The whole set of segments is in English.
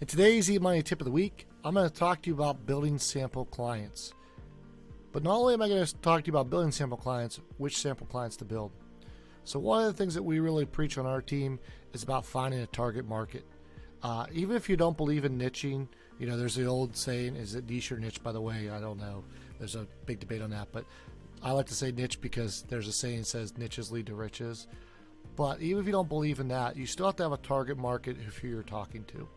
In today's eMoney tip of the week, I'm going to talk to you about building sample clients. But not only am I going to talk to you about building sample clients, which sample clients to build. So one of the things that we really preach on our team is about finding a target market. Even if you don't believe in niching, there's the old saying, is it niche or niche, by the way? I don't know. There's a big debate on that. But I like to say niche because there's a saying that says niches lead to riches. But even if you don't believe in that, you still have to have a target market of who you're talking to.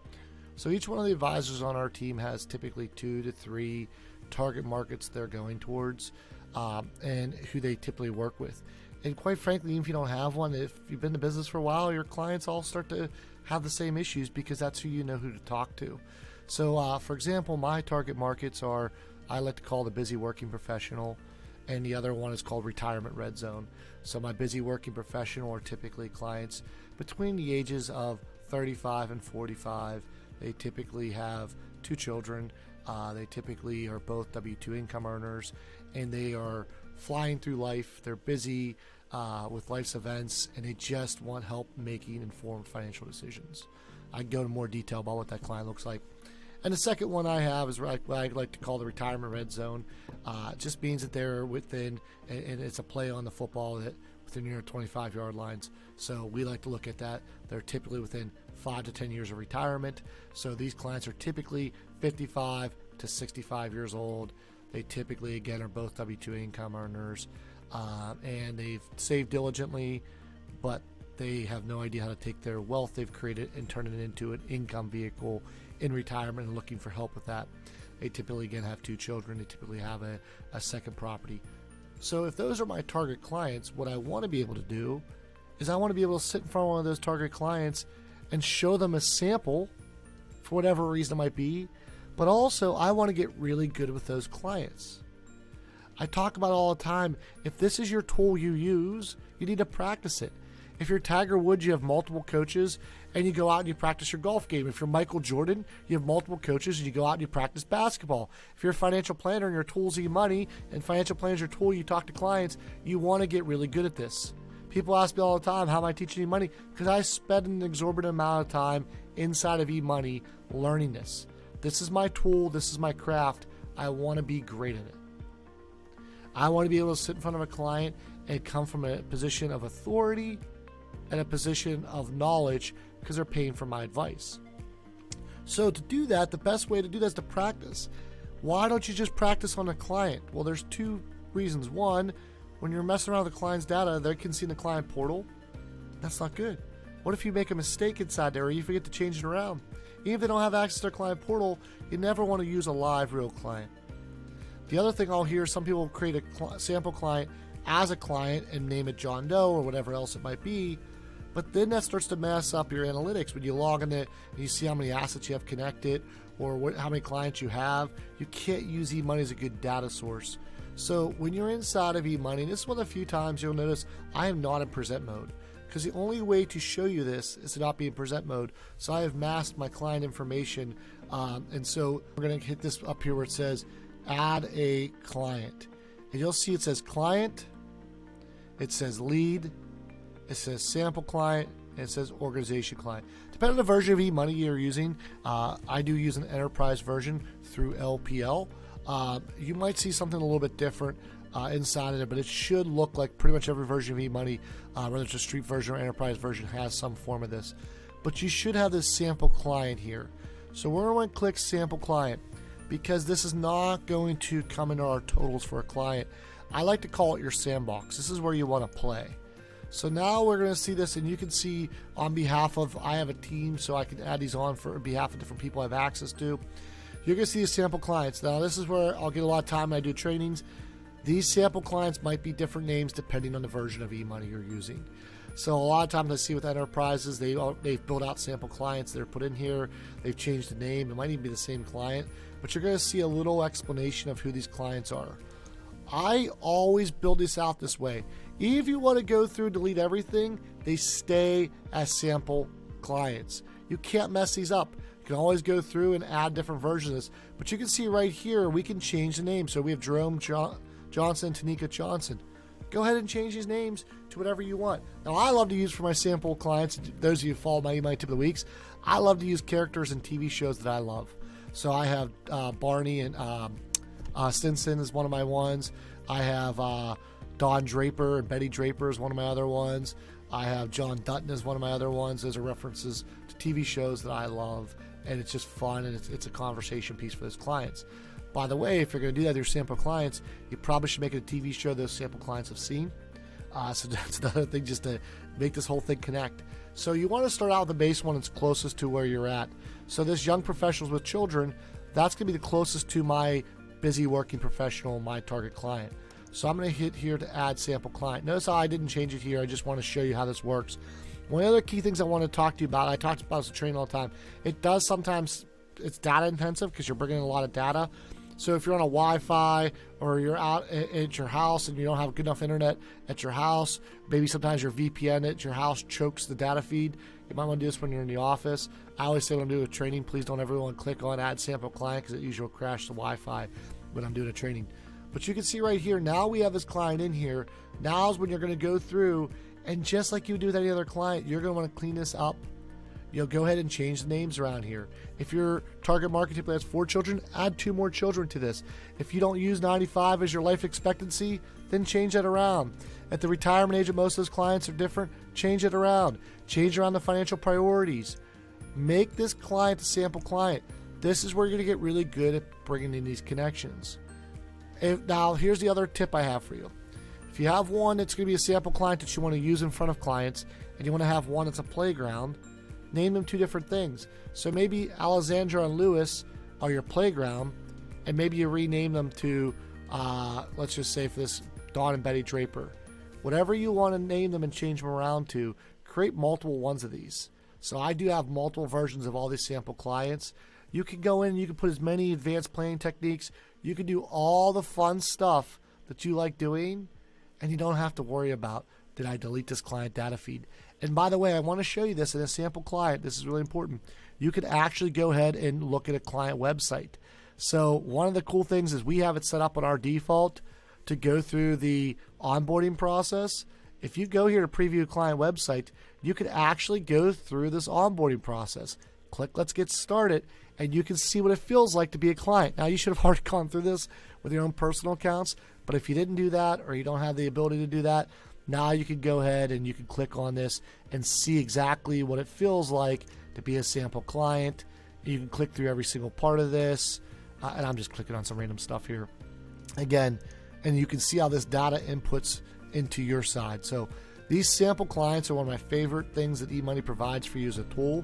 So each one of the advisors on our team has typically 2 to 3 target markets they're going towards and who they typically work with. And quite frankly, even if you don't have one, if you've been in business for a while, your clients all start to have the same issues because that's who you know who to talk to. So for example, my target markets are, I like to call the busy working professional, and the other one is called retirement red zone. So my busy working professional are typically clients between the ages of 35 and 45. They typically have 2 children. They typically are both W-2 income earners, and they are flying through life. They're busy with life's events, and they just want help making informed financial decisions. I can go into more detail about what that client looks like. And the second one I have is what I like to call the retirement red zone. It just means that they're within, and it's a play on the football, that within your 25-yard lines. So we like to look at that. They're typically within 5 to 10 years of retirement. So these clients are typically 55 to 65 years old. They typically, again, are both W-2 income earners, and they've saved diligently, but they have no idea how to take their wealth they've created and turn it into an income vehicle in retirement and looking for help with that. They typically, again, have 2 children. They typically have a second property. So if those are my target clients, what I want to be able to do is I want to be able to sit in front of one of those target clients and show them a sample for whatever reason it might be, but also I want to get really good with those clients. I talk about it all the time. If this is your tool you use, you need to practice it. If you're Tiger Woods, you have multiple coaches and you go out and you practice your golf game. If you're Michael Jordan, you have multiple coaches and you go out and you practice basketball. If you're a financial planner and your tool's eMoney and financial planner is your tool, you talk to clients, you want to get really good at this. People ask me all the time, how am I teaching eMoney? Because I spend an exorbitant amount of time inside of eMoney learning this. This is my tool. This is my craft. I want to be great at it. I want to be able to sit in front of a client and come from a position of authority and a position of knowledge because they're paying for my advice. So to do that, the best way to do that is to practice. Why don't you just practice on a client? Well, there's 2 reasons. One, when you're messing around with the client's data, they can see in the client portal. That's not good. What if you make a mistake inside there or you forget to change it around? Even if they don't have access to their client portal, you never want to use a live real client. The other thing I'll hear, some people create a sample client as a client and name it John Doe or whatever else it might be, but then that starts to mess up your analytics. When you log in it and you see how many assets you have connected or how many clients you have, you can't use eMoney as a good data source. So when you're inside of eMoney, this is one of the few times you'll notice I am not in present mode, because the only way to show you this is to not be in present mode. So I have masked my client information, and so we're going to hit this up here where it says add a client, and you'll see it says client, it says lead, it says sample client, and it says organization client. Depending on the version of eMoney you're using, I do use an enterprise version through LPL. You might see something a little bit different inside of it, but it should look like pretty much every version of eMoney, whether it's a street version or enterprise version, has some form of this. But you should have this sample client here. So we're going to click sample client because this is not going to come into our totals for a client. I like to call it your sandbox. This is where you want to play. So now we're going to see this, and you can see on behalf of, I have a team, so I can add these on for behalf of different people I have access to. You're going to see the sample clients. Now this is where I'll get a lot of time when I do trainings. These sample clients might be different names depending on the version of eMoney you're using. So a lot of times I see with enterprises, they've built out sample clients. They're put in here. They've changed the name. It might even be the same client, but you're going to see a little explanation of who these clients are. I always build this out this way. Even if you want to go through and delete everything, they stay as sample clients. You can't mess these up. You can always go through and add different versions of this. But you can see right here, we can change the name. So we have Jerome Johnson, Tanika Johnson. go ahead and change these names to whatever you want. Now, I love to use for my sample clients, those of you who follow my eMoney Tip of the Weeks, I love to use characters in TV shows that I love. So I have Barney and Stinson is one of my ones. I have Don Draper and Betty Draper is one of my other ones. I have John Dutton as one of my other ones. Those are references to TV shows that I love, and it's just fun, and it's a conversation piece for those clients. By the way, if you're going to do that with your sample clients, you probably should make it a TV show those sample clients have seen. So that's another thing, just to make this whole thing connect. So you want to start out with the base one that's closest to where you're at. So this young professionals with children, that's going to be the closest to my busy working professional, my target client. So I'm going to hit here to add sample client. Notice how I didn't change it here. I just want to show you how this works. One of the other key things I want to talk to you about, I talked about this in training all the time. It does sometimes, it's data intensive because you're bringing in a lot of data. So if you're on a Wi-Fi or you're out at your house and you don't have good enough internet at your house, maybe sometimes your VPN at your house chokes the data feed. You might want to do this when you're in the office. I always say when I'm doing a training, please don't everyone click on add sample client because it usually will crash the Wi-Fi when I'm doing a training. But you can see right here, now we have this client in here. Now is when you're going to go through, and just like you would do with any other client, you're going to want to clean this up. You'll go ahead and change the names around here. If your target market typically has 4 children, add 2 more children to this. If you don't use 95 as your life expectancy, then change that around. At the retirement age of most of those clients are different, change it around. Change around the financial priorities. Make this client a sample client. This is where you're going to get really good at bringing in these connections. Now, here's the other tip I have for you. If you have one that's going to be a sample client that you want to use in front of clients, and you want to have one that's a playground, name them 2 different things. So maybe Alexandra and Lewis are your playground, and maybe you rename them to, let's just say for this, Dawn and Betty Draper. Whatever you want to name them and change them around to, create multiple ones of these. So I do have multiple versions of all these sample clients. You can go in and you can put as many advanced planning techniques. You can do all the fun stuff that you like doing, and you don't have to worry about, did I delete this client data feed? And by the way, I want to show you this in a sample client. This is really important. You could actually go ahead and look at a client website. So one of the cool things is we have it set up on our default to go through the onboarding process. If you go here to preview a client website, you could actually go through this onboarding process. Click Let's Get Started, and you can see what it feels like to be a client. Now, you should have already gone through this with your own personal accounts, but if you didn't do that or you don't have the ability to do that, now you can go ahead and you can click on this and see exactly what it feels like to be a sample client. You can click through every single part of this, and I'm just clicking on some random stuff here. Again, and you can see how this data inputs into your side. So these sample clients are one of my favorite things that eMoney provides for you as a tool,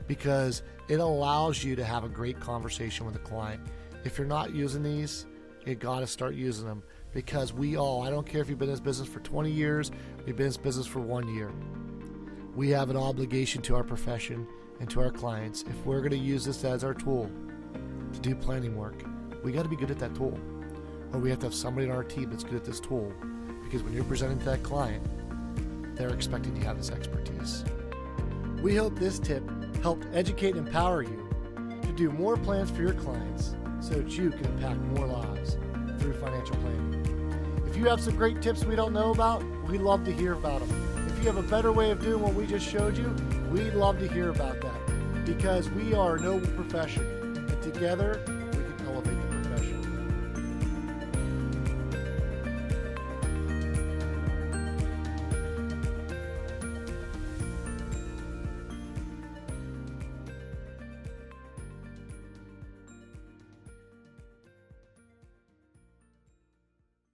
because it allows you to have a great conversation with a client. If you're not using these, you got to start using them, because we all, I don't care if you've been in this business for 20 years, or you've been in this business for 1 year, we have an obligation to our profession and to our clients. If we're going to use this as our tool to do planning work, we got to be good at that tool, or we have to have somebody on our team that's good at this tool, because when you're presenting to that client, they're expecting you to have this expertise. We hope this tip helped educate and empower you to do more plans for your clients so that you can impact more lives through financial planning. If you have some great tips we don't know about, we'd love to hear about them. If you have a better way of doing what we just showed you, we'd love to hear about that, because we are a noble profession, and together we can elevate the